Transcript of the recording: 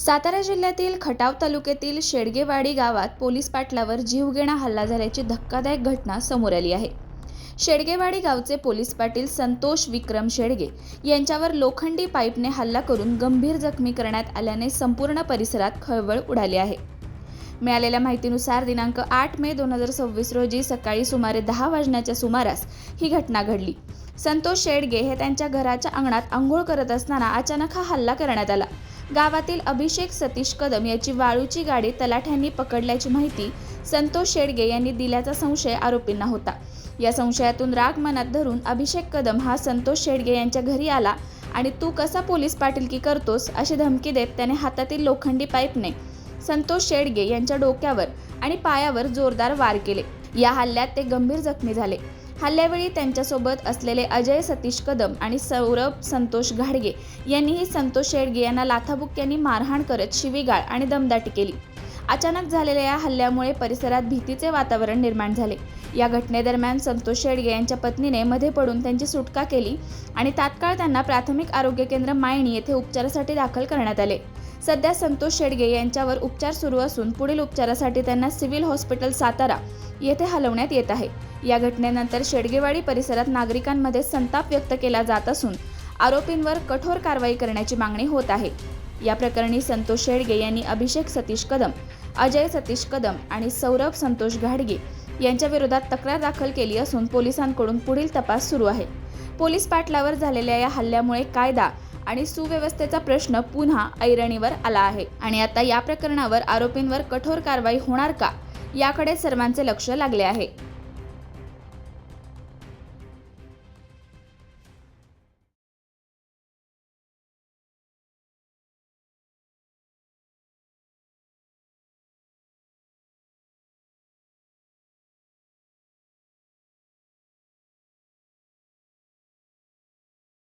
सातारा जिल्ह्यातील खटाव तालुक्यातील शेडगेवाडी गावात पोलीस पाटलावर जीवघेणा हल्ला झाल्याची धक्कादायक घटना समोर आली आहे। शेडगेवाडी गावचे पोलीस पाटील संतोष विक्रम शेडगे यांच्यावर लोखंडी पाईपने हल्ला करून गंभीर जखमी करण्यात आल्याने संपूर्ण परिसरात खळबळ उडाली आहे। मिळालेल्या माहितीनुसार दिनांक 8 मे 2026 रोजी सकाळी सुमारे 10 वाजण्याच्या सुमारास ही घटना घडली। संतोष शेडगे हे त्यांच्या घराच्या अंगणात अंघोळ करत असताना अचानक हा हल्ला करण्यात आला। गावातील अभिषेक सतीश कदम याची वाळूची गाडी तलाठ्यांनी पकडल्याची माहिती संतोष शेडगे यांनी दिल्याचा संशय आरोपींना होता। या संशयातून राग मनात धरून अभिषेक कदम हा संतोष शेडगे यांच्या घरी आला आणि तू कसा पोलीस पाटीलकी करतोस अशी धमकी देत त्याने हातातील लोखंडी पाईपने संतोष शेडगे यांच्या डोक्यावर आणि पायावर जोरदार वार केले। या हल्ल्यात ते गंभीर जखमी झाले। हल्ल्यावेळी त्यांच्यासोबत असलेले अजय सतीश कदम आणि सौरभ संतोष घाडगे यांनीही संतोष शेडगे यांना लाथाबुक्क्यांनी मारहाण करत शिवीगाळ आणि दमदाटी केली। अचानक झालेल्या या हल्ल्यामुळे परिसरात भीतीचे वातावरण निर्माण झाले। या घटनेदरम्यान संतोष शेडगे यांच्या पत्नीने मध्ये पडून त्यांची सुटका केली आणि तात्काळ त्यांना प्राथमिक आरोग्य केंद्र मायणी येथे उपचारासाठी दाखल करण्यात आले। सध्या संतोष शेडगे यांच्यावर उपचार सुरू असून पुढील उपचारासाठी त्यांना सिव्हिल हॉस्पिटल सातारा येथे हलवण्यात येत आहे। या घटनेनंतर शेडगेवाडी परिसरात नागरिकांमध्ये संताप व्यक्त केला जात असून आरोपींवर कठोर कारवाई करण्याची मागणी होत आहे। या प्रकरणी संतोष शेडगे यांनी अभिषेक सतीश कदम, अजय सतीश कदम आणि सौरभ संतोष घाडगे यांच्या विरोधात तक्रार दाखल केली असून पोलिसांकडून पुढील तपास सुरू आहे। पोलीस पाटलावर झालेल्या या हल्ल्यामुळे कायदा आणि सुव्यवस्थेचा प्रश्न पुन्हा ऐरणीवर आला आहे आणि आता या प्रकरणावर आरोपींवर कठोर कारवाई होणार का याकडे सर्वांचे लक्ष लागले आहे।